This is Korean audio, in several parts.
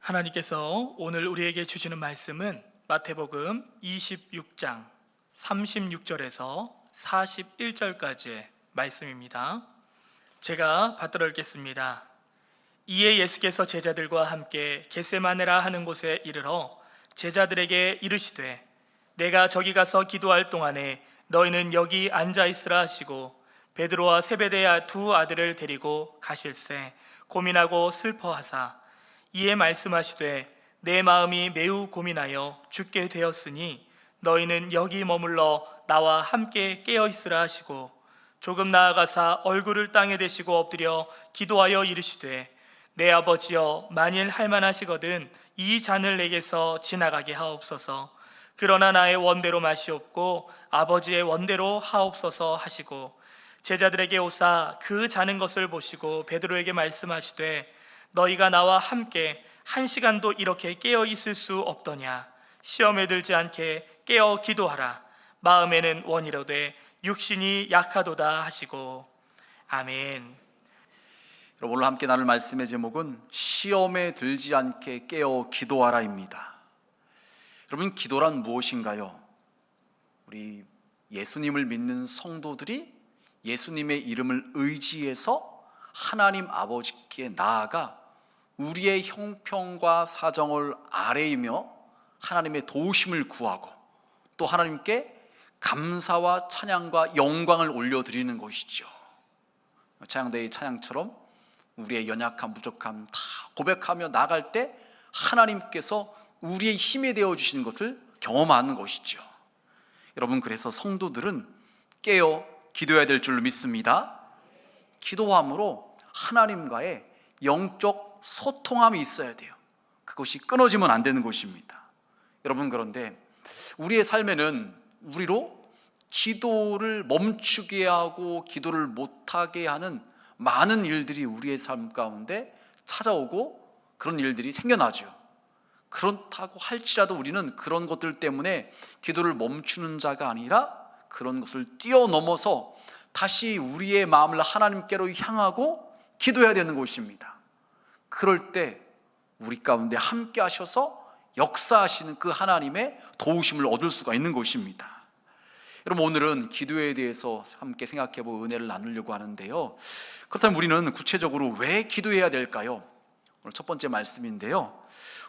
하나님께서 오늘 우리에게 주시는 말씀은 마태복음 26장 36절에서 41절까지의 말씀입니다. 제가 받들어 읽겠습니다. 이에 예수께서 제자들과 함께 겟세마네라 하는 곳에 이르러 제자들에게 이르시되 내가 저기 가서 기도할 동안에 너희는 여기 앉아 있으라 하시고 베드로와 세베대의 두 아들을 데리고 가실새 고민하고 슬퍼하사 이에 말씀하시되 내 마음이 매우 고민하여 죽게 되었으니 너희는 여기 머물러 나와 함께 깨어 있으라 하시고 조금 나아가사 얼굴을 땅에 대시고 엎드려 기도하여 이르시되 내 아버지여 만일 할만하시거든 이 잔을 내게서 지나가게 하옵소서. 그러나 나의 원대로 마시옵고 아버지의 원대로 하옵소서 하시고 제자들에게 오사 그 자는 것을 보시고 베드로에게 말씀하시되 너희가 나와 함께 한 시간도 이렇게 깨어 있을 수 없더냐. 시험에 들지 않게 깨어 기도하라. 마음에는 원이로되 육신이 약하도다 하시고. 아멘. 여러분, 오늘 함께 나눌 말씀의 제목은 시험에 들지 않게 깨어 기도하라입니다. 여러분, 기도란 무엇인가요? 우리 예수님을 믿는 성도들이 예수님의 이름을 의지해서 하나님 아버지께 나아가 우리의 형편과 사정을 아뢰이며 하나님의 도우심을 구하고 또 하나님께 감사와 찬양과 영광을 올려드리는 것이죠. 찬양대의 찬양처럼 우리의 연약함, 부족함 다 고백하며 나갈 때 하나님께서 우리의 힘이 되어주시는 것을 경험하는 것이죠. 여러분, 그래서 성도들은 깨어 기도해야 될 줄로 믿습니다. 기도함으로 하나님과의 영적 소통함이 있어야 돼요. 그것이 끊어지면 안 되는 것입니다. 여러분, 그런데 우리의 삶에는 우리로 기도를 멈추게 하고 기도를 못하게 하는 많은 일들이 우리의 삶 가운데 찾아오고 그런 일들이 생겨나죠. 그렇다고 할지라도 우리는 그런 것들 때문에 기도를 멈추는 자가 아니라 그런 것을 뛰어넘어서 다시 우리의 마음을 하나님께로 향하고 기도해야 되는 것입니다. 그럴 때 우리 가운데 함께 하셔서 역사하시는 그 하나님의 도우심을 얻을 수가 있는 것입니다. 여러분, 오늘은 기도에 대해서 함께 생각해볼 은혜를 나누려고 하는데요. 그렇다면 우리는 구체적으로 왜 기도해야 될까요? 오늘 첫 번째 말씀인데요,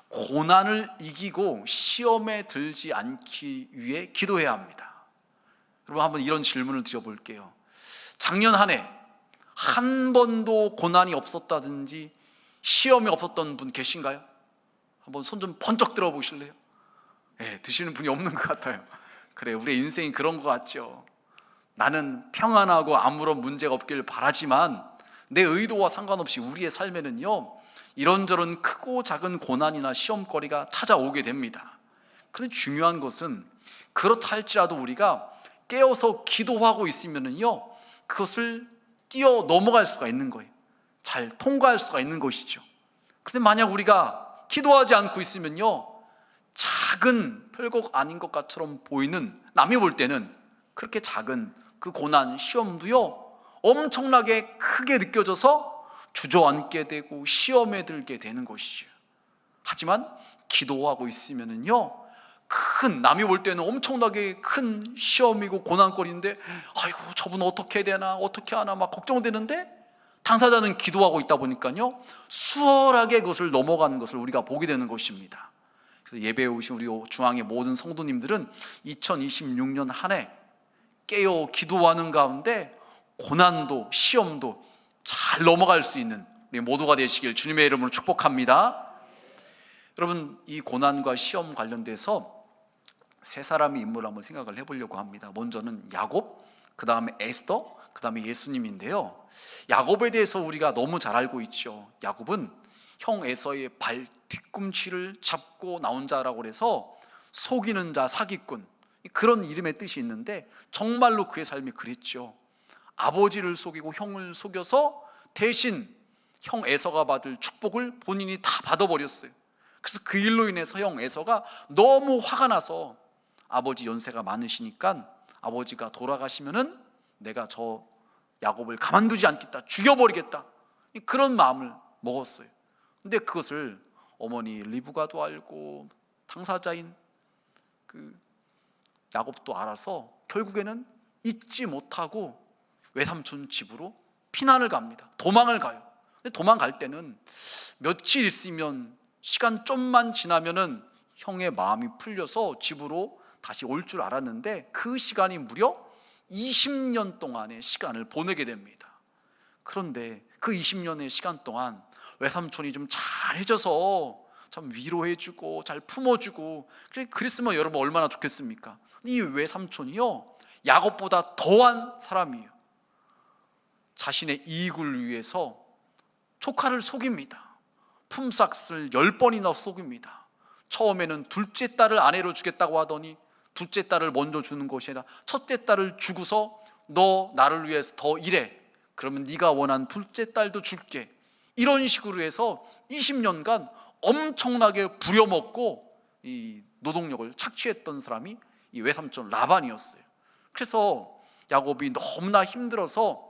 고난을 이기고 시험에 들지 않기 위해 기도해야 합니다. 여러분, 한번 이런 질문을 드려볼게요. 작년 한 해 한 번도 고난이 없었다든지 시험이 없었던 분 계신가요? 한번 손 좀 번쩍 들어 보실래요? 네, 드시는 분이 없는 것 같아요. 그래, 우리의 인생이 그런 것 같죠. 나는 평안하고 아무런 문제가 없길 바라지만 내 의도와 상관없이 우리의 삶에는요, 이런저런 크고 작은 고난이나 시험거리가 찾아오게 됩니다. 그런데 중요한 것은 그렇다 할지라도 우리가 깨어서 기도하고 있으면요, 그것을 뛰어 넘어갈 수가 있는 거예요. 잘 통과할 수가 있는 것이죠. 그런데 만약 우리가 기도하지 않고 있으면요, 작은 별것 아닌 것처럼 보이는, 남이 볼 때는 그렇게 작은 그 고난, 시험도요 엄청나게 크게 느껴져서 주저앉게 되고 시험에 들게 되는 것이죠. 하지만 기도하고 있으면요, 큰, 남이 볼 때는 엄청나게 큰 시험이고 고난거리인데 아이고 저분 어떻게 해야 되나, 어떻게 하나 막 걱정되는데 당사자는 기도하고 있다 보니까요 수월하게 그것을 넘어가는 것을 우리가 보게 되는 것입니다. 그래서 예배에 오신 우리 중앙의 모든 성도님들은 2026년 한 해 깨어 기도하는 가운데 고난도 시험도 잘 넘어갈 수 있는 우리 모두가 되시길 주님의 이름으로 축복합니다. 여러분, 이 고난과 시험 관련돼서 세 사람의 인물을 한번 생각을 해보려고 합니다. 먼저는 야곱, 그 다음에 에스더, 그 다음에 예수님인데요, 야곱에 대해서 우리가 너무 잘 알고 있죠. 야곱은 형 에서의 발 뒤꿈치를 잡고 나온 자라고 해서 속이는 자, 사기꾼, 그런 이름의 뜻이 있는데 정말로 그의 삶이 그랬죠. 아버지를 속이고 형을 속여서 대신 형 에서가 받을 축복을 본인이 다 받아버렸어요. 그래서 그 일로 인해서 형 에서가 너무 화가 나서 아버지 연세가 많으시니까 아버지가 돌아가시면은 내가 저 야곱을 가만두지 않겠다, 죽여버리겠다, 그런 마음을 먹었어요. 근데 그것을 어머니 리브가도 알고 당사자인 그 야곱도 알아서 결국에는 잊지 못하고 외삼촌 집으로 피난을 갑니다. 도망을 가요. 근데 도망갈 때는 며칠 있으면 시간 좀만 지나면은 형의 마음이 풀려서 집으로 다시 올 줄 알았는데 그 시간이 무려 20년 동안의 시간을 보내게 됩니다. 그런데 그 20년의 시간 동안 외삼촌이 좀 잘해줘서 참 위로해주고 잘 품어주고 그랬으면 여러분 얼마나 좋겠습니까? 이 외삼촌이요 야곱보다 더한 사람이에요. 자신의 이익을 위해서 조카를 속입니다. 품삯을 10번이나 속입니다. 처음에는 둘째 딸을 아내로 주겠다고 하더니 둘째 딸을 먼저 주는 것이 아니라 첫째 딸을 주고서 너 나를 위해서 더 일해, 그러면 네가 원한 둘째 딸도 줄게, 이런 식으로 해서 20년간 엄청나게 부려먹고 이 노동력을 착취했던 사람이 이 외삼촌 라반이었어요. 그래서 야곱이 너무나 힘들어서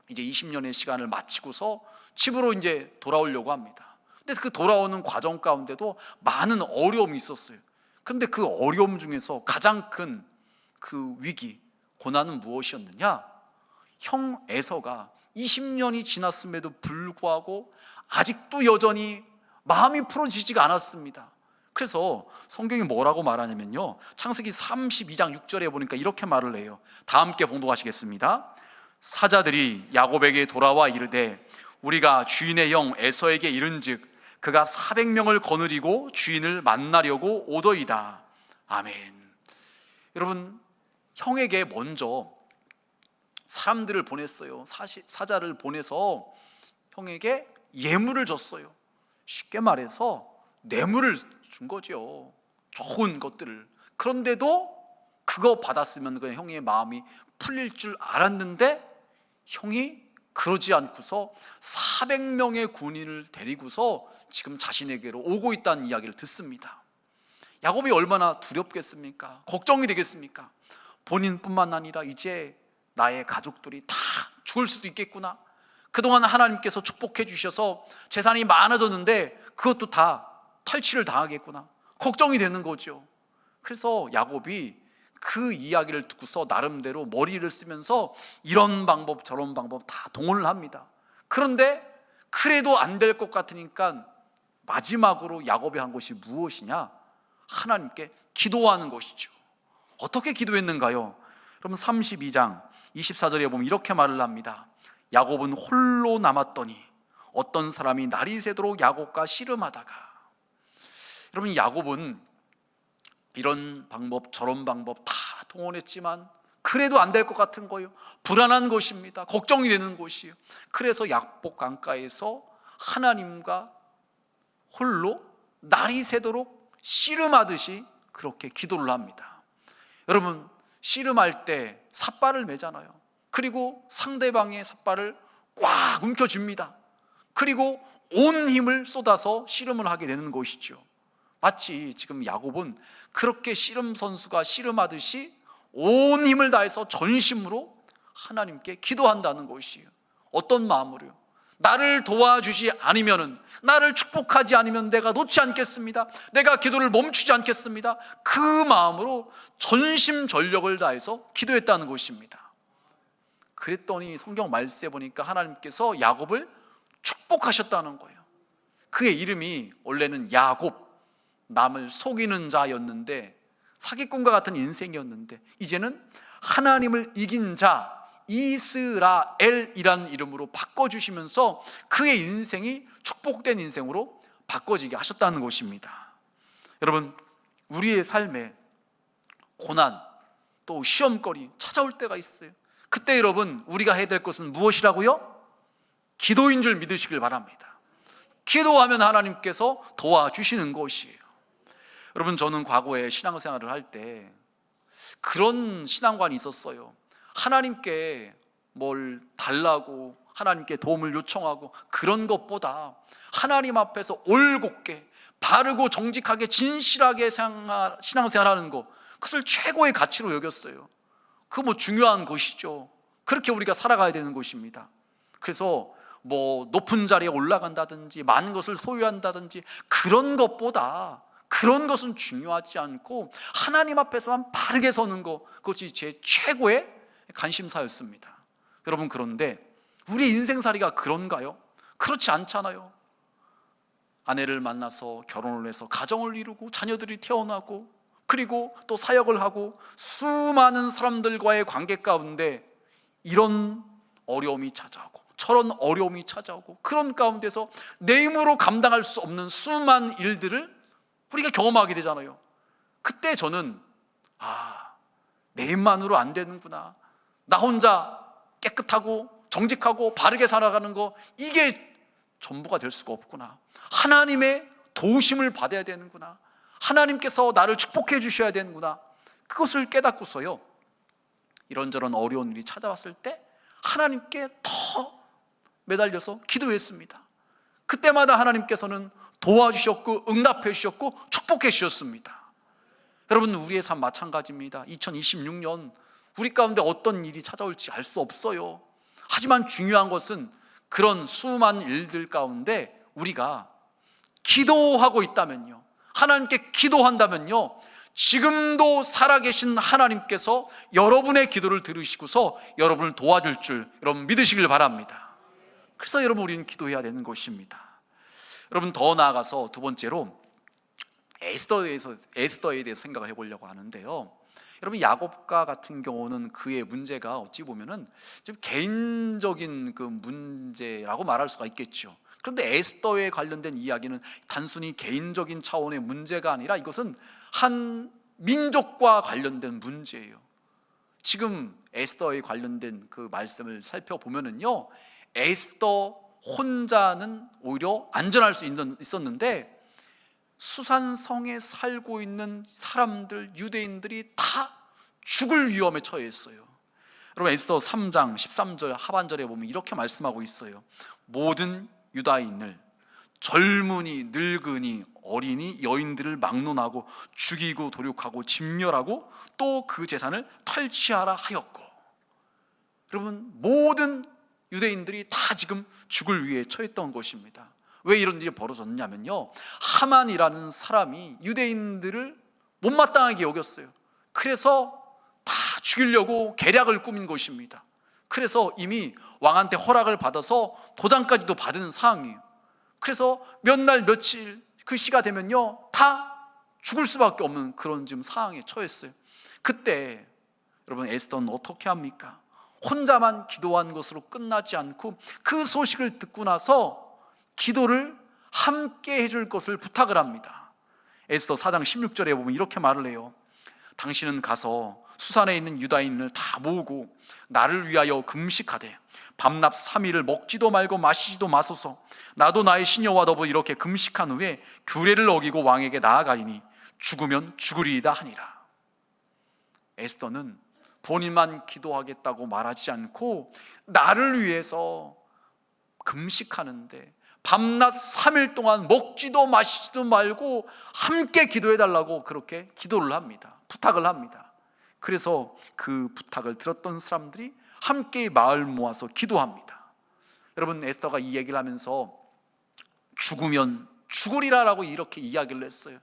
이제 20년의 시간을 마치고서 집으로 이제 돌아오려고 합니다. 근데 그 돌아오는 과정 가운데도 많은 어려움이 있었어요. 그런데 그 어려움 중에서 가장 큰 그 위기, 고난은 무엇이었느냐? 형 에서가 20년이 지났음에도 불구하고 아직도 여전히 마음이 풀어지지가 않았습니다. 그래서 성경이 뭐라고 말하냐면요, 창세기 32장 6절에 보니까 이렇게 말을 해요. 다 함께 봉독하시겠습니다. 사자들이 야곱에게 돌아와 이르되 우리가 주인의 형 에서에게 이른즉 그가 400명을 거느리고 주인을 만나려고 오더이다. 아멘. 여러분, 형에게 먼저 사람들을 보냈어요. 사자를 보내서 형에게 예물을 줬어요. 쉽게 말해서 뇌물을 준 거죠. 좋은 것들을. 그런데도 그거 받았으면 그 형의 마음이 풀릴 줄 알았는데 형이 그러지 않고서 400명의 군인을 데리고서 지금 자신에게로 오고 있다는 이야기를 듣습니다. 야곱이 얼마나 두렵겠습니까? 걱정이 되겠습니까? 본인뿐만 아니라 이제 나의 가족들이 다 죽을 수도 있겠구나. 그동안 하나님께서 축복해 주셔서 재산이 많아졌는데 그것도 다 탈취를 당하겠구나. 걱정이 되는 거죠. 그래서 야곱이 그 이야기를 듣고서 나름대로 머리를 쓰면서 이런 방법 저런 방법 다 동원을 합니다. 그런데 그래도 안 될 것 같으니까 마지막으로 야곱이 한 것이 무엇이냐? 하나님께 기도하는 것이죠. 어떻게 기도했는가요? 여러분 32장 24절에 보면 이렇게 말을 합니다. 야곱은 홀로 남았더니 어떤 사람이 날이 새도록 야곱과 씨름하다가. 여러분, 야곱은 이런 방법 저런 방법 다 동원했지만 그래도 안 될 것 같은 거예요. 불안한 것입니다. 걱정이 되는 것이에요. 그래서 야복 강가에서 하나님과 홀로 날이 새도록 씨름하듯이 그렇게 기도를 합니다. 여러분, 씨름할 때 삿발을 매잖아요. 그리고 상대방의 삿발을 꽉 움켜쥡니다. 그리고 온 힘을 쏟아서 씨름을 하게 되는 것이죠. 마치 지금 야곱은 그렇게 씨름 선수가 씨름하듯이 온 힘을 다해서 전심으로 하나님께 기도한다는 것이에요. 어떤 마음으로요? 나를 도와주지 않으면, 나를 축복하지 않으면 내가 놓지 않겠습니다. 내가 기도를 멈추지 않겠습니다. 그 마음으로 전심전력을 다해서 기도했다는 것입니다. 그랬더니 성경 말씀에 보니까 하나님께서 야곱을 축복하셨다는 거예요. 그의 이름이 원래는 야곱, 남을 속이는 자였는데, 사기꾼과 같은 인생이었는데 이제는 하나님을 이긴 자 이스라엘이라는 이름으로 바꿔주시면서 그의 인생이 축복된 인생으로 바꿔지게 하셨다는 것입니다. 여러분, 우리의 삶에 고난 또 시험거리 찾아올 때가 있어요. 그때 여러분, 우리가 해야 될 것은 무엇이라고요? 기도인 줄 믿으시길 바랍니다. 기도하면 하나님께서 도와주시는 것이에요. 여러분, 저는 과거에 신앙생활을 할 때 그런 신앙관이 있었어요. 하나님께 뭘 달라고, 하나님께 도움을 요청하고 그런 것보다 하나님 앞에서 올곧게 바르고 정직하게 진실하게 신앙생활하는 것, 그것을 최고의 가치로 여겼어요. 그거 뭐 중요한 것이죠. 그렇게 우리가 살아가야 되는 것입니다. 그래서 뭐 높은 자리에 올라간다든지 많은 것을 소유한다든지 그런 것보다 그런 것은 중요하지 않고 하나님 앞에서만 바르게 서는 것, 그것이 제 최고의 관심사였습니다. 여러분, 그런데 우리 인생살이가 그런가요? 그렇지 않잖아요. 아내를 만나서 결혼을 해서 가정을 이루고 자녀들이 태어나고 그리고 또 사역을 하고 수많은 사람들과의 관계 가운데 이런 어려움이 찾아오고 저런 어려움이 찾아오고 그런 가운데서 내 힘으로 감당할 수 없는 수많은 일들을 우리가 경험하게 되잖아요. 그때 저는 내 힘만으로 안 되는구나, 나 혼자 깨끗하고 정직하고 바르게 살아가는 거 이게 전부가 될 수가 없구나, 하나님의 도우심을 받아야 되는구나, 하나님께서 나를 축복해 주셔야 되는구나, 그것을 깨닫고서요 이런저런 어려운 일이 찾아왔을 때 하나님께 더 매달려서 기도했습니다. 그때마다 하나님께서는 도와주셨고 응답해 주셨고 축복해 주셨습니다. 여러분, 우리의 삶 마찬가지입니다. 2026년 우리 가운데 어떤 일이 찾아올지 알 수 없어요. 하지만 중요한 것은 그런 수많은 일들 가운데 우리가 기도하고 있다면요, 하나님께 기도한다면요, 지금도 살아계신 하나님께서 여러분의 기도를 들으시고서 여러분을 도와줄 줄 여러분 믿으시길 바랍니다. 그래서 여러분, 우리는 기도해야 되는 것입니다. 여러분, 더 나아가서 두 번째로 에스더에 대해서 생각을 해보려고 하는데요. 여러분, 야곱과 같은 경우는 그의 문제가 어찌 보면은 좀 개인적인 그 문제라고 말할 수가 있겠죠. 그런데 에스더에 관련된 이야기는 단순히 개인적인 차원의 문제가 아니라 이것은 한 민족과 관련된 문제예요. 지금 에스더에 관련된 그 말씀을 살펴보면은요, 에스더 혼자는 오히려 안전할 수 있었는데 수산성에 살고 있는 사람들, 유대인들이 다 죽을 위험에 처했어요. 여러분, 에스더 3장 13절 하반절에 보면 이렇게 말씀하고 있어요. 모든 유다인을, 젊은이, 늙은이, 어린이, 여인들을 막론하고 죽이고 도륙하고 진멸하고 또 그 재산을 탈취하라 하였고. 여러분, 모든 유대인들이 다 지금 죽을 위해 처했던 것입니다. 왜 이런 일이 벌어졌냐면요, 하만이라는 사람이 유대인들을 못마땅하게 여겼어요. 그래서 다 죽이려고 계략을 꾸민 것입니다. 그래서 이미 왕한테 허락을 받아서 도장까지도 받은 상황이에요. 그래서 몇 날 며칠 그 시가 되면요 다 죽을 수밖에 없는 그런 지금 상황에 처했어요. 그때 여러분, 에스더는 어떻게 합니까? 혼자만 기도한 것으로 끝나지 않고 그 소식을 듣고 나서 기도를 함께 해줄 것을 부탁을 합니다. 에스더 4장 16절에 보면 이렇게 말을 해요. 당신은 가서 수산에 있는 유다인을 다 모으고 나를 위하여 금식하되 밤낮 3일을 먹지도 말고 마시지도 마소서. 나도 나의 시녀와 더불어 이렇게 금식한 후에 규례를 어기고 왕에게 나아가리니 죽으면 죽으리이다 하니라. 에스더는 본인만 기도하겠다고 말하지 않고 나를 위해서 금식하는데 밤낮 3일 동안 먹지도 마시지도 말고 함께 기도해달라고 그렇게 기도를 합니다. 부탁을 합니다. 그래서 그 부탁을 들었던 사람들이 함께 마을 모아서 기도합니다. 여러분, 에스더가 이 얘기를 하면서 죽으면 죽으리라라고 이렇게 이야기를 했어요.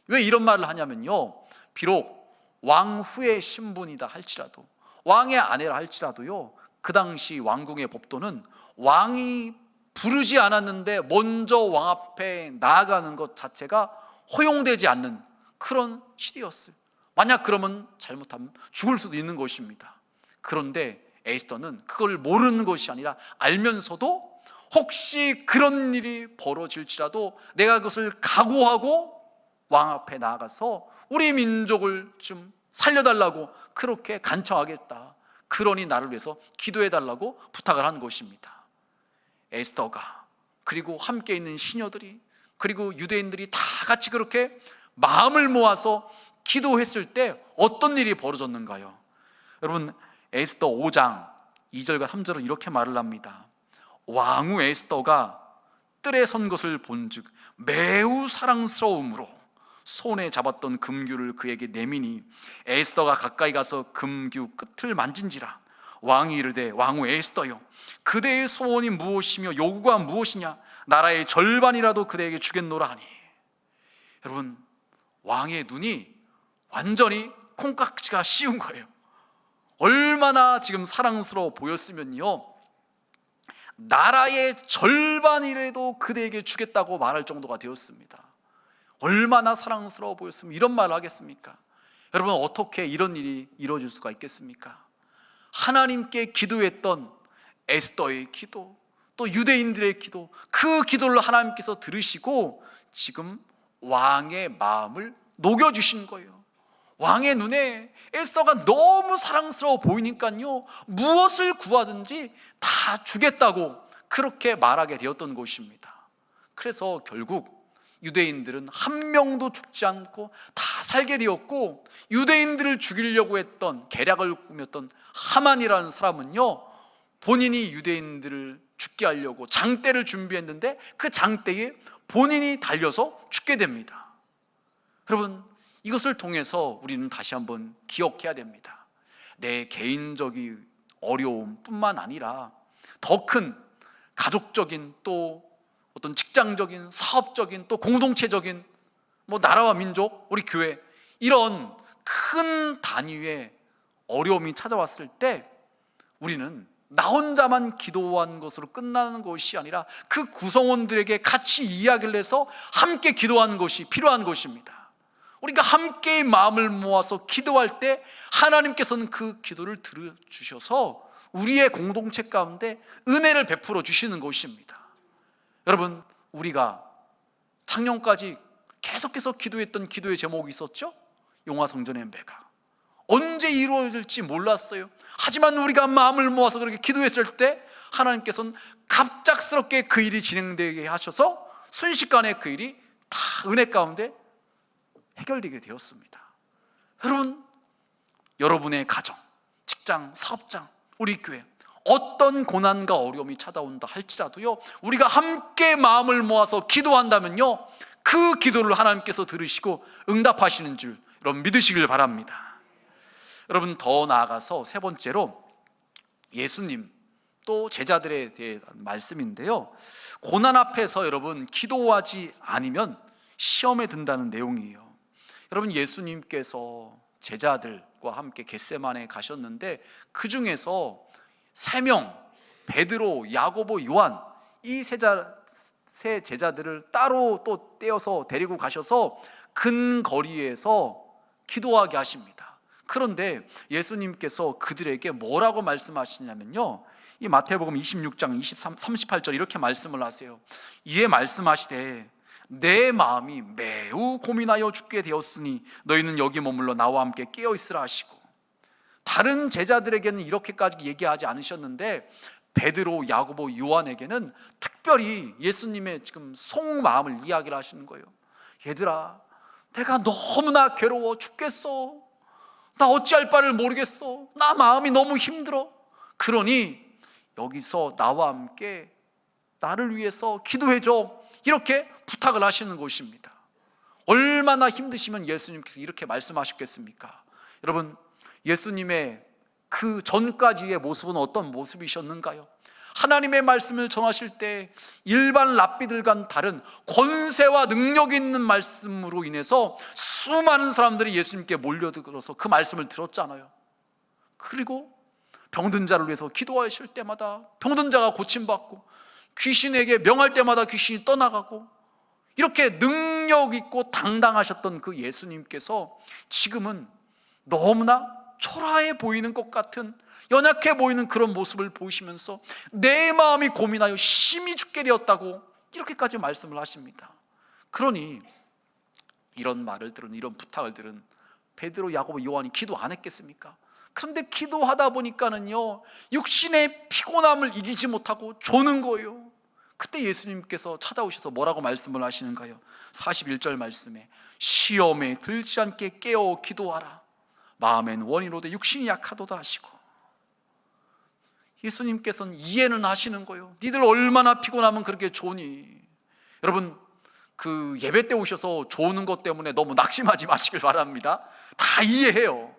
왜 이런 말을 하냐면요, 비록 왕후의 신분이다 할지라도, 왕의 아내라 할지라도요, 그 당시 왕궁의 법도는 왕이 부르지 않았는데 먼저 왕 앞에 나아가는 것 자체가 허용되지 않는 그런 시대였어요. 만약 그러면 잘못하면 죽을 수도 있는 것입니다. 그런데 에스더는 그걸 모르는 것이 아니라 알면서도 혹시 그런 일이 벌어질지라도 내가 그것을 각오하고 왕 앞에 나아가서 우리 민족을 좀 살려달라고 그렇게 간청하겠다, 그러니 나를 위해서 기도해달라고 부탁을 한 것입니다. 에스더가, 그리고 함께 있는 시녀들이, 그리고 유대인들이 다 같이 그렇게 마음을 모아서 기도했을 때 어떤 일이 벌어졌는가요? 여러분, 에스더 5장 2절과 3절은 이렇게 말을 합니다. 왕후 에스더가 뜰에 선 것을 본즉 매우 사랑스러움으로 손에 잡았던 금규를 그에게 내미니 에스더가 가까이 가서 금규 끝을 만진지라 왕이 이르되 왕후 에스더여, 그대의 소원이 무엇이며 요구가 무엇이냐? 나라의 절반이라도 그대에게 주겠노라 하니. 여러분, 왕의 눈이 완전히 콩깍지가 씌운 거예요. 얼마나 지금 사랑스러워 보였으면요, 나라의 절반이라도 그대에게 주겠다고 말할 정도가 되었습니다. 얼마나 사랑스러워 보였으면 이런 말을 하겠습니까? 여러분, 어떻게 이런 일이 이루어질 수가 있겠습니까? 하나님께 기도했던 에스더의 기도, 또 유대인들의 기도, 그 기도를 하나님께서 들으시고 지금 왕의 마음을 녹여주신 거예요. 왕의 눈에 에스더가 너무 사랑스러워 보이니까요, 무엇을 구하든지 다 주겠다고 그렇게 말하게 되었던 것입니다. 그래서 결국 유대인들은 한 명도 죽지 않고 다 살게 되었고, 유대인들을 죽이려고 했던, 계략을 꾸몄던 하만이라는 사람은요, 본인이 유대인들을 죽게 하려고 장대를 준비했는데 그 장대에 본인이 달려서 죽게 됩니다. 여러분, 이것을 통해서 우리는 다시 한번 기억해야 됩니다. 내 개인적인 어려움뿐만 아니라 더 큰 가족적인, 또 어떤 직장적인, 사업적인, 또 공동체적인, 나라와 민족, 우리 교회, 이런 큰 단위의 어려움이 찾아왔을 때 우리는 나 혼자만 기도한 것으로 끝나는 것이 아니라 그 구성원들에게 같이 이야기를 해서 함께 기도하는 것이 필요한 것입니다. 우리가 함께 마음을 모아서 기도할 때 하나님께서는 그 기도를 들어주셔서 우리의 공동체 가운데 은혜를 베풀어 주시는 것입니다. 여러분, 우리가 작년까지 계속해서 기도했던 기도의 제목이 있었죠? 용화성전의 매가. 언제 이루어질지 몰랐어요. 하지만 우리가 마음을 모아서 그렇게 기도했을 때 하나님께서는 갑작스럽게 그 일이 진행되게 하셔서 순식간에 그 일이 다 은혜 가운데 해결되게 되었습니다. 여러분, 여러분의 가정, 직장, 사업장, 우리 교회, 어떤 고난과 어려움이 찾아온다 할지라도요, 우리가 함께 마음을 모아서 기도한다면요, 그 기도를 하나님께서 들으시고 응답하시는 줄 여러분 믿으시길 바랍니다. 여러분, 더 나아가서 세 번째로 예수님 또 제자들에 대한 말씀인데요, 고난 앞에서 여러분 기도하지 않으면 시험에 든다는 내용이에요. 여러분, 예수님께서 제자들과 함께 겟세마네에 가셨는데 그 중에서 3명, 베드로, 야고보, 요한, 이 세 제자들을 따로 또 떼어서 데리고 가셔서 근거리에서 기도하게 하십니다. 그런데 예수님께서 그들에게 뭐라고 말씀하시냐면요, 이 마태복음 26장 38절 이렇게 말씀을 하세요. 이에 말씀하시되 내 마음이 매우 고민하여 죽게 되었으니 너희는 여기 머물러 나와 함께 깨어 있으라 하시고, 다른 제자들에게는 이렇게까지 얘기하지 않으셨는데 베드로, 야고보, 요한에게는 특별히 예수님의 지금 속마음을 이야기를 하시는 거예요. 얘들아, 내가 너무나 괴로워 죽겠어. 나 어찌할 바를 모르겠어. 나 마음이 너무 힘들어. 그러니 여기서 나와 함께 나를 위해서 기도해줘. 이렇게 부탁을 하시는 것입니다. 얼마나 힘드시면 예수님께서 이렇게 말씀하셨겠습니까? 여러분, 예수님의 그 전까지의 모습은 어떤 모습이셨는가요? 하나님의 말씀을 전하실 때 일반 랍비들과는 다른 권세와 능력 있는 말씀으로 인해서 수많은 사람들이 예수님께 몰려들어서 그 말씀을 들었잖아요. 그리고 병든 자를 위해서 기도하실 때마다 병든 자가 고침받고, 귀신에게 명할 때마다 귀신이 떠나가고, 이렇게 능력 있고 당당하셨던 그 예수님께서 지금은 너무나 초라해 보이는 것 같은, 연약해 보이는 그런 모습을 보이시면서 내 마음이 고민하여 심히 죽게 되었다고 이렇게까지 말씀을 하십니다. 그러니 이런 말을 들은, 이런 부탁을 들은 베드로, 야고보, 요한이 기도 안 했겠습니까? 그런데 기도하다 보니까는요, 육신의 피곤함을 이기지 못하고 조는 거예요. 그때 예수님께서 찾아오셔서 뭐라고 말씀을 하시는가요? 41절 말씀에 시험에 들지 않게 깨어 기도하라. 마음엔 원이로되 육신이 약하도다 하시고, 예수님께서는 이해는 하시는 거예요. 니들 얼마나 피곤하면 그렇게 조니. 여러분, 그 예배 때 오셔서 조는 것 때문에 너무 낙심하지 마시길 바랍니다. 다 이해해요.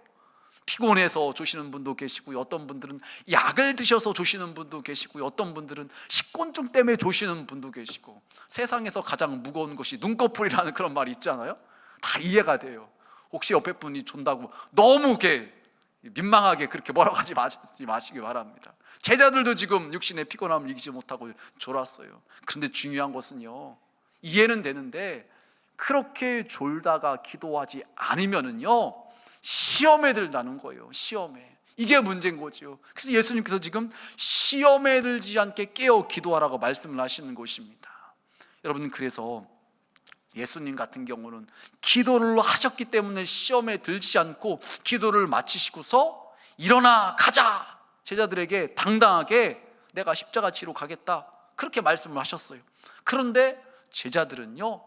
피곤해서 조시는 분도 계시고요, 어떤 분들은 약을 드셔서 조시는 분도 계시고요, 어떤 분들은 식곤증 때문에 조시는 분도 계시고, 세상에서 가장 무거운 것이 눈꺼풀이라는 그런 말이 있잖아요. 다 이해가 돼요. 혹시 옆에 분이 존다고 너무 이렇게 민망하게 그렇게 뭐라고 하지 마시기 바랍니다. 제자들도 지금 육신의 피곤함을 이기지 못하고 졸았어요. 그런데 중요한 것은요, 이해는 되는데 그렇게 졸다가 기도하지 않으면은요 시험에 들다는 거예요. 시험에. 이게 문제인 거죠. 그래서 예수님께서 지금 시험에 들지 않게 깨어 기도하라고 말씀을 하시는 것입니다. 여러분, 그래서 예수님 같은 경우는 기도를 하셨기 때문에 시험에 들지 않고 기도를 마치시고서 일어나 가자, 제자들에게 당당하게 내가 십자가 지러 가겠다, 그렇게 말씀을 하셨어요. 그런데 제자들은요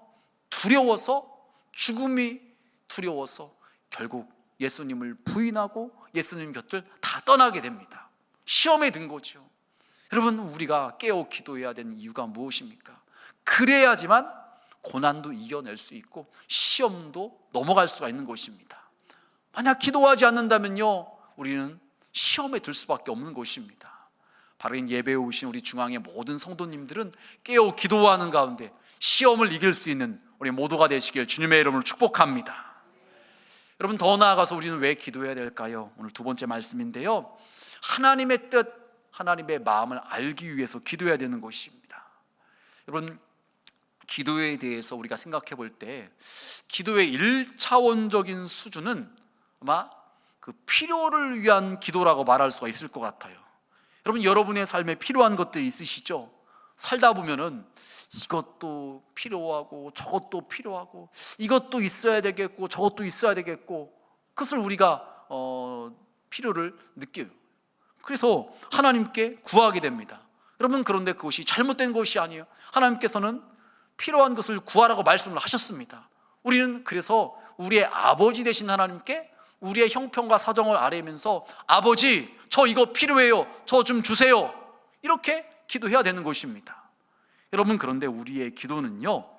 두려워서, 죽음이 두려워서 결국 예수님을 부인하고 예수님 곁을 다 떠나게 됩니다. 시험에 든 거죠. 여러분, 우리가 깨어 기도해야 되는 이유가 무엇입니까? 그래야지만 고난도 이겨낼 수 있고 시험도 넘어갈 수가 있는 것입니다. 만약 기도하지 않는다면요 우리는 시험에 들 수밖에 없는 것입니다. 바로 이 예배에 오신 우리 중앙의 모든 성도님들은 깨어 기도하는 가운데 시험을 이길 수 있는 우리 모두가 되시길 주님의 이름으로 축복합니다. 여러분, 더 나아가서 우리는 왜 기도해야 될까요? 오늘 두 번째 말씀인데요, 하나님의 뜻, 하나님의 마음을 알기 위해서 기도해야 되는 것입니다. 여러분, 기도에 대해서 우리가 생각해 볼 때 기도의 1차원적인 수준은 아마 그 필요를 위한 기도라고 말할 수가 있을 것 같아요. 여러분, 여러분의 삶에 필요한 것들이 있으시죠? 살다 보면은 이것도 필요하고 저것도 필요하고 이것도 있어야 되겠고 저것도 있어야 되겠고, 그것을 우리가 필요를 느껴요. 그래서 하나님께 구하게 됩니다. 여러분, 그런데 그것이 잘못된 것이 아니에요. 하나님께서는 필요한 것을 구하라고 말씀을 하셨습니다. 우리는 그래서 우리의 아버지 되신 하나님께 우리의 형편과 사정을 아뢰면서 아버지, 저 이거 필요해요, 저 좀 주세요, 이렇게 기도해야 되는 것입니다. 여러분, 그런데 우리의 기도는요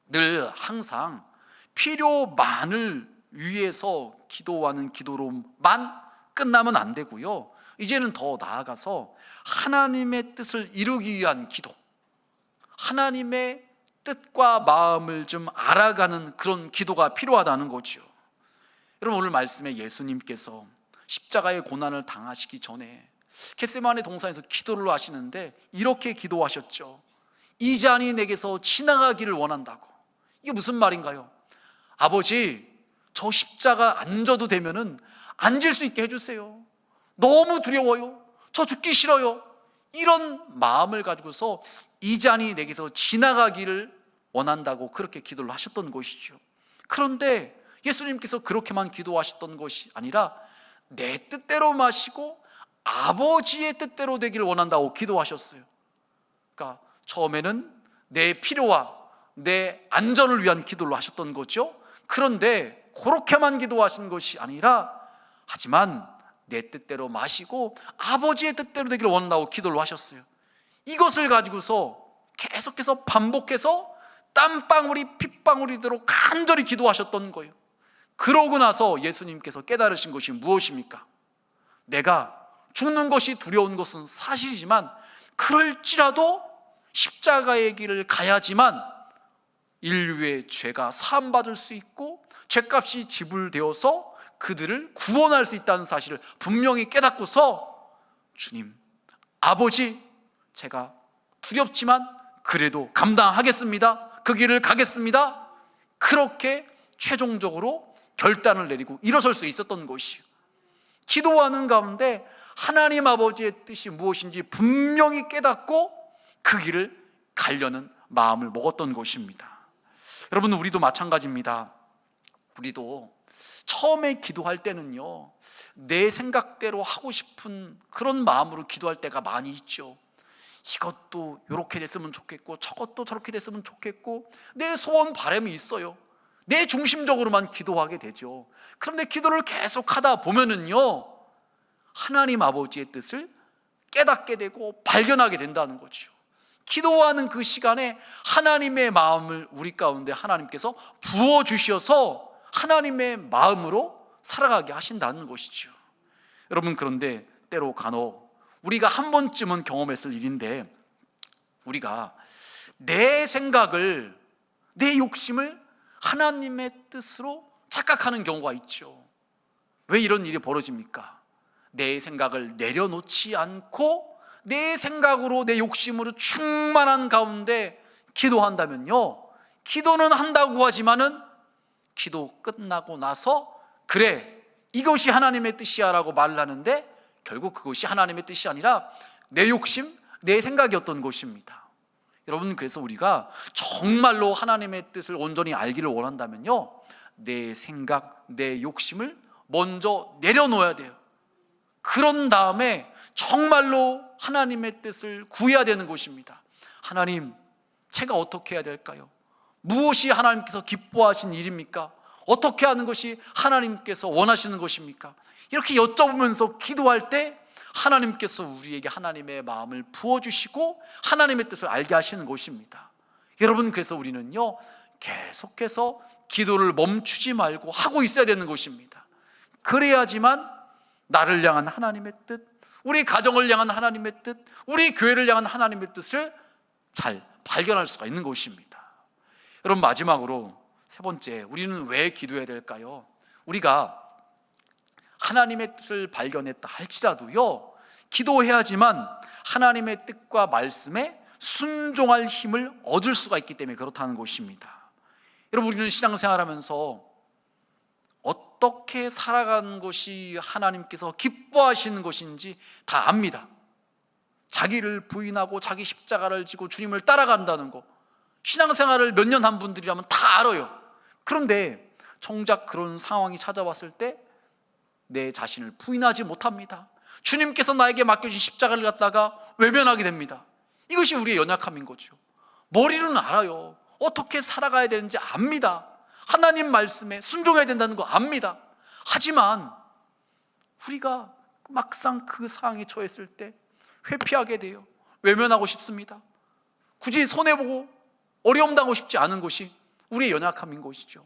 늘 항상 필요만을 위해서 기도하는 기도로만 끝나면 안 되고요, 이제는 더 나아가서 하나님의 뜻을 이루기 위한 기도, 하나님의 뜻과 마음을 좀 알아가는 그런 기도가 필요하다는 거죠. 여러분, 오늘 말씀에 예수님께서 십자가의 고난을 당하시기 전에 겟세마네 동산에서 기도를 하시는데 이렇게 기도하셨죠. 이 잔이 내게서 지나가기를 원한다고. 이게 무슨 말인가요? 아버지, 저 십자가 안 져도 되면은 앉을 수 있게 해주세요. 너무 두려워요. 저 죽기 싫어요. 이런 마음을 가지고서 이 잔이 내게서 지나가기를 원한다고 그렇게 기도를 하셨던 것이죠. 그런데 예수님께서 그렇게만 기도하셨던 것이 아니라 내 뜻대로 마시고 아버지의 뜻대로 되기를 원한다고 기도하셨어요. 그러니까 처음에는 내 필요와 내 안전을 위한 기도를 하셨던 거죠. 그런데 그렇게만 기도하신 것이 아니라 하지만 내 뜻대로 마시고 아버지의 뜻대로 되기를 원한다고 기도를 하셨어요. 이것을 가지고서 계속해서 반복해서 땀방울이 핏방울이도록 간절히 기도하셨던 거예요. 그러고 나서 예수님께서 깨달으신 것이 무엇입니까? 내가 죽는 것이 두려운 것은 사실이지만 그럴지라도 십자가의 길을 가야지만 인류의 죄가 사함받을 수 있고 죄값이 지불되어서 그들을 구원할 수 있다는 사실을 분명히 깨닫고서 주님, 아버지, 제가 두렵지만 그래도 감당하겠습니다, 그 길을 가겠습니다, 그렇게 최종적으로 결단을 내리고 일어설 수 있었던 것이요, 기도하는 가운데 하나님 아버지의 뜻이 무엇인지 분명히 깨닫고 그 길을 가려는 마음을 먹었던 것입니다. 여러분, 우리도 마찬가지입니다. 우리도 처음에 기도할 때는요 내 생각대로 하고 싶은 그런 마음으로 기도할 때가 많이 있죠. 이것도 이렇게 됐으면 좋겠고 저것도 저렇게 됐으면 좋겠고 내 소원 바람이 있어요. 내 중심적으로만 기도하게 되죠. 그런데 기도를 계속하다 보면은요 하나님 아버지의 뜻을 깨닫게 되고 발견하게 된다는 거죠. 기도하는 그 시간에 하나님의 마음을 우리 가운데 하나님께서 부어주셔서 하나님의 마음으로 살아가게 하신다는 것이죠. 여러분, 그런데 때로 간혹 우리가 한 번쯤은 경험했을 일인데, 우리가 내 생각을, 내 욕심을 하나님의 뜻으로 착각하는 경우가 있죠. 왜 이런 일이 벌어집니까? 내 생각을 내려놓지 않고 내 생각으로, 내 욕심으로 충만한 가운데 기도한다면요, 기도는 한다고 하지만은 기도 끝나고 나서 그래, 이것이 하나님의 뜻이야 라고 말을 하는데 결국 그것이 하나님의 뜻이 아니라 내 욕심, 내 생각이었던 것입니다. 여러분, 그래서 우리가 정말로 하나님의 뜻을 온전히 알기를 원한다면요, 내 생각, 내 욕심을 먼저 내려놓아야 돼요. 그런 다음에 정말로 하나님의 뜻을 구해야 되는 것입니다. 하나님, 제가 어떻게 해야 될까요? 무엇이 하나님께서 기뻐하신 일입니까? 어떻게 하는 것이 하나님께서 원하시는 것입니까? 이렇게 여쭤보면서 기도할 때 하나님께서 우리에게 하나님의 마음을 부어주시고 하나님의 뜻을 알게 하시는 것입니다. 여러분, 그래서 우리는요, 계속해서 기도를 멈추지 말고 하고 있어야 되는 것입니다. 그래야지만 나를 향한 하나님의 뜻, 우리 가정을 향한 하나님의 뜻, 우리 교회를 향한 하나님의 뜻을 잘 발견할 수가 있는 것입니다. 여러분, 마지막으로 세 번째, 우리는 왜 기도해야 될까요? 우리가 하나님의 뜻을 발견했다 할지라도요, 기도해야지만 하나님의 뜻과 말씀에 순종할 힘을 얻을 수가 있기 때문에 그렇다는 것입니다. 여러분, 우리는 신앙생활하면서 어떻게 살아가는 것이 하나님께서 기뻐하시는 것인지 다 압니다. 자기를 부인하고 자기 십자가를 지고 주님을 따라간다는 거, 신앙생활을 몇 년 한 분들이라면 다 알아요. 그런데 정작 그런 상황이 찾아왔을 때 내 자신을 부인하지 못합니다. 주님께서 나에게 맡겨진 십자가를 갖다가 외면하게 됩니다. 이것이 우리의 연약함인 거죠. 머리로는 알아요. 어떻게 살아가야 되는지 압니다. 하나님 말씀에 순종해야 된다는 거 압니다. 하지만 우리가 막상 그 상황에 처했을 때 회피하게 돼요. 외면하고 싶습니다. 굳이 손해보고 어려움 당하고 싶지 않은 것이 우리의 연약함인 것이죠.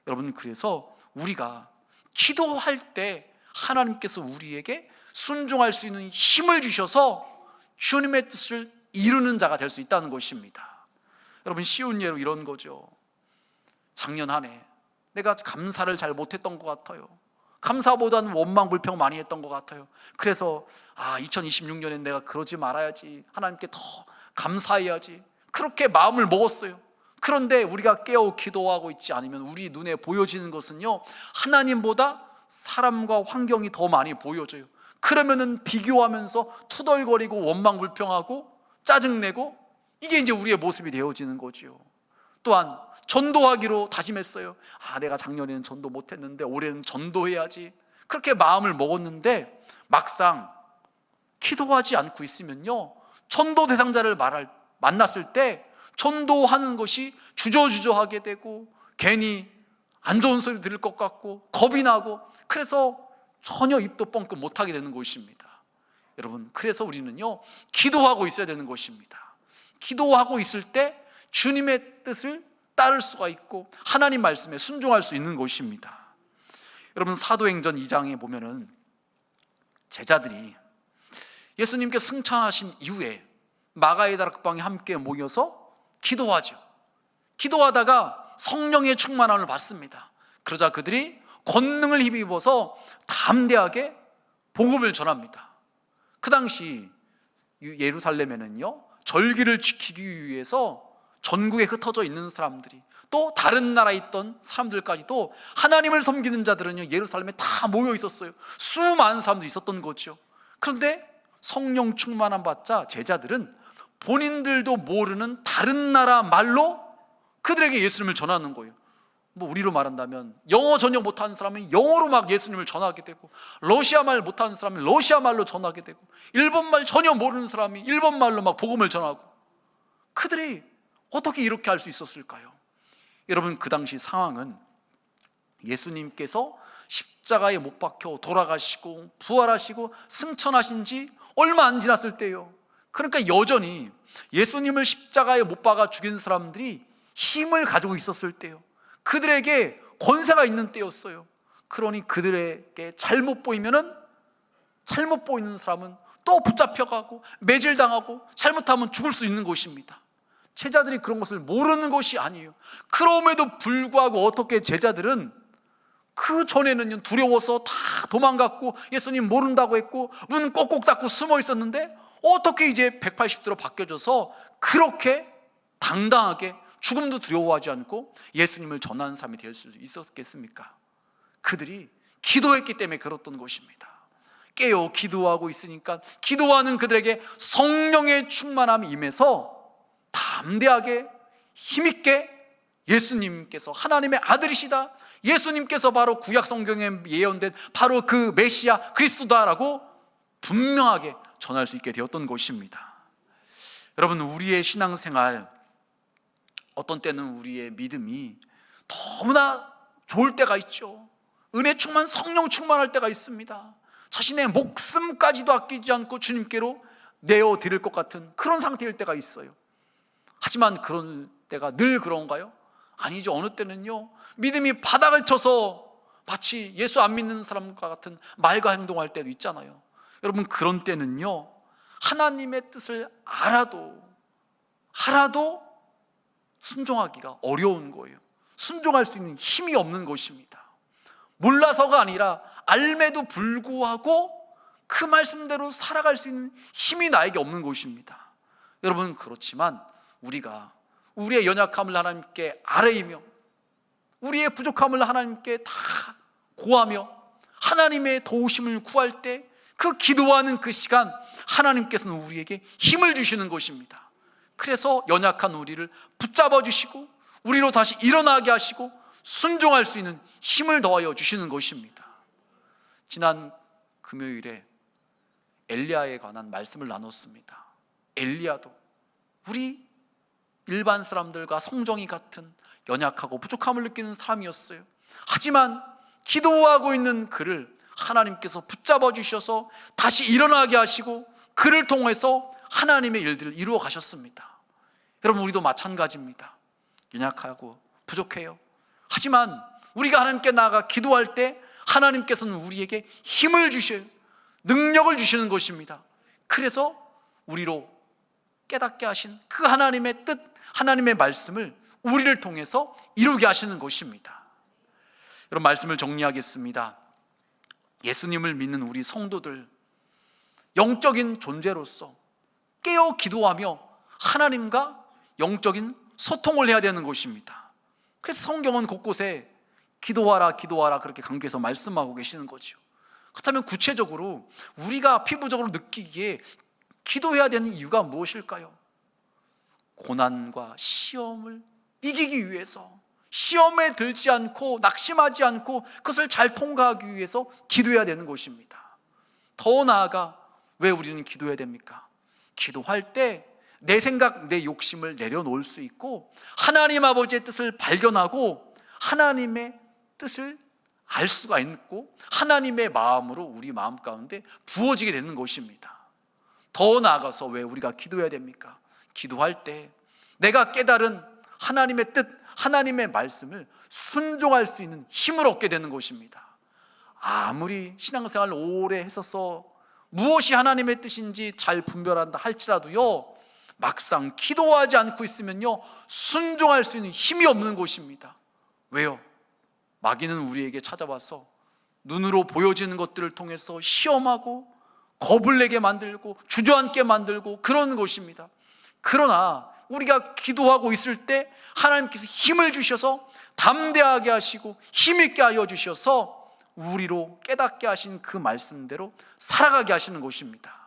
여러분, 그래서 우리가 기도할 때 하나님께서 우리에게 순종할 수 있는 힘을 주셔서 주님의 뜻을 이루는 자가 될 수 있다는 것입니다. 여러분, 쉬운 예로 이런 거죠. 작년 한 해 내가 감사를 잘 못했던 것 같아요. 감사보다는 원망 불평 많이 했던 것 같아요. 그래서 2026년엔 내가 그러지 말아야지, 하나님께 더 감사해야지, 그렇게 마음을 먹었어요. 그런데 우리가 깨어 기도하고 있지 않으면 우리 눈에 보여지는 것은요, 하나님보다 사람과 환경이 더 많이 보여져요. 그러면은 비교하면서 투덜거리고 원망 불평하고 짜증내고, 이게 이제 우리의 모습이 되어지는 거죠. 또한 전도하기로 다짐했어요. 내가 작년에는 전도 못했는데 올해는 전도해야지, 그렇게 마음을 먹었는데 막상 기도하지 않고 있으면요, 전도 대상자를 만났을 때 전도하는 것이 주저주저하게 되고 괜히 안 좋은 소리 들을 것 같고 겁이 나고, 그래서 전혀 입도 뻥끗 못하게 되는 것입니다. 여러분, 그래서 우리는요, 기도하고 있어야 되는 것입니다. 기도하고 있을 때 주님의 뜻을 따를 수가 있고 하나님 말씀에 순종할 수 있는 것입니다. 여러분, 사도행전 2장에 보면은 제자들이 예수님께 승천하신 이후에 마가의 다락방에 함께 모여서 기도하죠. 기도하다가 성령의 충만함을 받습니다. 그러자 그들이 권능을 힘입어서 담대하게 복음을 전합니다. 그 당시 예루살렘에는요, 절기를 지키기 위해서 전국에 흩어져 있는 사람들이, 또 다른 나라에 있던 사람들까지도 하나님을 섬기는 자들은요, 예루살렘에 다 모여 있었어요. 수많은 사람들이 있었던 거죠. 그런데 성령 충만함 받자 제자들은 본인들도 모르는 다른 나라 말로 그들에게 예수님을 전하는 거예요. 우리로 말한다면 영어 전혀 못하는 사람은 영어로 막 예수님을 전하게 되고, 러시아 말 못하는 사람은 러시아 말로 전하게 되고, 일본말 전혀 모르는 사람이 일본말로 막 복음을 전하고, 그들이 어떻게 이렇게 할 수 있었을까요? 여러분, 그 당시 상황은 예수님께서 십자가에 못 박혀 돌아가시고 부활하시고 승천하신 지 얼마 안 지났을 때예요. 그러니까 여전히 예수님을 십자가에 못 박아 죽인 사람들이 힘을 가지고 있었을 때요. 그들에게 권세가 있는 때였어요. 그러니 그들에게 잘못 보이면은, 잘못 보이는 사람은 또 붙잡혀가고 매질당하고 잘못하면 죽을 수 있는 것입니다. 제자들이 그런 것을 모르는 것이 아니에요. 그럼에도 불구하고 어떻게 제자들은 그 전에는 두려워서 다 도망갔고 예수님 모른다고 했고 문 꼭꼭 닫고 숨어 있었는데 어떻게 이제 180도로 바뀌어져서 그렇게 당당하게 죽음도 두려워하지 않고 예수님을 전하는 사람이 될 수 있었겠습니까? 그들이 기도했기 때문에 그렇던 것입니다. 깨어 기도하고 있으니까 기도하는 그들에게 성령의 충만함이 임해서 담대하게 힘있게 예수님께서 하나님의 아들이시다, 예수님께서 바로 구약 성경에 예언된 바로 그 메시아 그리스도다라고 분명하게 전할 수 있게 되었던 것입니다. 여러분, 우리의 신앙생활, 어떤 때는 우리의 믿음이 너무나 좋을 때가 있죠. 은혜 충만, 성령 충만할 때가 있습니다. 자신의 목숨까지도 아끼지 않고 주님께로 내어드릴 것 같은 그런 상태일 때가 있어요. 하지만 그런 때가 늘 그런가요? 아니죠. 어느 때는요, 믿음이 바닥을 쳐서 마치 예수 안 믿는 사람과 같은 말과 행동할 때도 있잖아요. 여러분, 그런 때는요, 하나님의 뜻을 알아도 순종하기가 어려운 거예요. 순종할 수 있는 힘이 없는 것입니다. 몰라서가 아니라 알매도 불구하고 그 말씀대로 살아갈 수 있는 힘이 나에게 없는 것입니다. 여러분, 그렇지만 우리가 우리의 연약함을 하나님께 아뢰이며 우리의 부족함을 하나님께 다 고하며 하나님의 도우심을 구할 때 그 기도하는 그 시간, 하나님께서는 우리에게 힘을 주시는 것입니다. 그래서 연약한 우리를 붙잡아 주시고 우리로 다시 일어나게 하시고 순종할 수 있는 힘을 더하여 주시는 것입니다. 지난 금요일에 엘리야에 관한 말씀을 나눴습니다. 엘리야도 우리 일반 사람들과 성정이 같은 연약하고 부족함을 느끼는 사람이었어요. 하지만 기도하고 있는 그를 하나님께서 붙잡아 주셔서 다시 일어나게 하시고 그를 통해서 하나님의 일들을 이루어 가셨습니다. 여러분, 우리도 마찬가지입니다. 연약하고 부족해요. 하지만 우리가 하나님께 나아가 기도할 때 하나님께서는 우리에게 힘을 주셔요. 능력을 주시는 것입니다. 그래서 우리로 깨닫게 하신 그 하나님의 뜻, 하나님의 말씀을 우리를 통해서 이루게 하시는 것입니다. 여러분, 말씀을 정리하겠습니다. 예수님을 믿는 우리 성도들, 영적인 존재로서 깨어 기도하며 하나님과 영적인 소통을 해야 되는 것입니다. 그래서 성경은 곳곳에 기도하라 기도하라 그렇게 강조해서 말씀하고 계시는 거죠. 그렇다면 구체적으로 우리가 피부적으로 느끼기에 기도해야 되는 이유가 무엇일까요? 고난과 시험을 이기기 위해서, 시험에 들지 않고 낙심하지 않고 그것을 잘 통과하기 위해서 기도해야 되는 것입니다. 더 나아가 왜 우리는 기도해야 됩니까? 기도할 때 내 생각, 내 욕심을 내려놓을 수 있고 하나님 아버지의 뜻을 발견하고 하나님의 뜻을 알 수가 있고 하나님의 마음으로 우리 마음 가운데 부어지게 되는 것입니다. 더 나아가서 왜 우리가 기도해야 됩니까? 기도할 때 내가 깨달은 하나님의 뜻, 하나님의 말씀을 순종할 수 있는 힘을 얻게 되는 것입니다. 아무리 신앙생활을 오래 했어서 무엇이 하나님의 뜻인지 잘 분별한다 할지라도요, 막상 기도하지 않고 있으면요, 순종할 수 있는 힘이 없는 것입니다. 왜요? 마귀는 우리에게 찾아와서 눈으로 보여지는 것들을 통해서 시험하고 겁을 내게 만들고 주저앉게 만들고 그러는 것입니다. 그러나 우리가 기도하고 있을 때 하나님께서 힘을 주셔서 담대하게 하시고 힘있게 하여 주셔서 우리로 깨닫게 하신 그 말씀대로 살아가게 하시는 것입니다.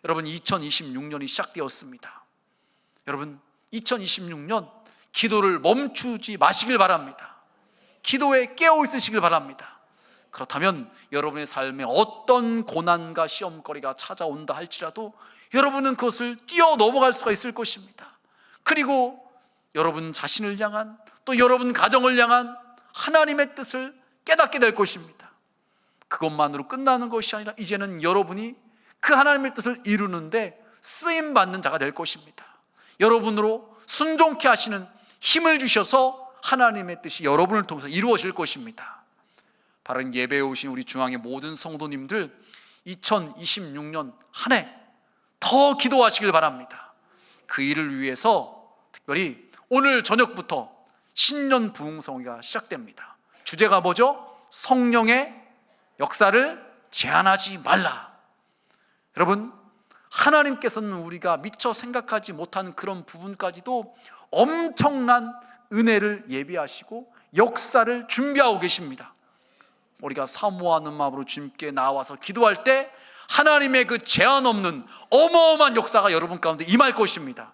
여러분, 2026년이 시작되었습니다. 여러분, 2026년 기도를 멈추지 마시길 바랍니다. 기도에 깨어 있으시길 바랍니다. 그렇다면 여러분의 삶에 어떤 고난과 시험거리가 찾아온다 할지라도 여러분은 그것을 뛰어 넘어갈 수가 있을 것입니다. 그리고 여러분 자신을 향한, 또 여러분 가정을 향한 하나님의 뜻을 깨닫게 될 것입니다. 그것만으로 끝나는 것이 아니라 이제는 여러분이 그 하나님의 뜻을 이루는데 쓰임받는 자가 될 것입니다. 여러분으로 순종케 하시는 힘을 주셔서 하나님의 뜻이 여러분을 통해서 이루어질 것입니다. 바른 예배에 오신 우리 중앙의 모든 성도님들 2026년 한 해 더 기도하시길 바랍니다. 그 일을 위해서 특별히 오늘 저녁부터 신년 부흥성회가 시작됩니다. 주제가 뭐죠? 성령의 역사를 제한하지 말라. 여러분, 하나님께서는 우리가 미처 생각하지 못하는 그런 부분까지도 엄청난 은혜를 예비하시고 역사를 준비하고 계십니다. 우리가 사모하는 마음으로 주님께 나와서 기도할 때 하나님의 그 제한 없는 어마어마한 역사가 여러분 가운데 임할 것입니다.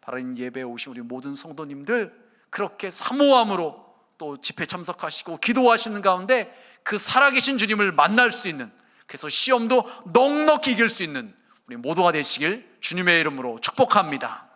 바른 예배에 오신 우리 모든 성도님들 그렇게 사모함으로 또 집회 참석하시고 기도하시는 가운데 그 살아계신 주님을 만날 수 있는, 그래서 시험도 넉넉히 이길 수 있는 우리 모두가 되시길 주님의 이름으로 축복합니다.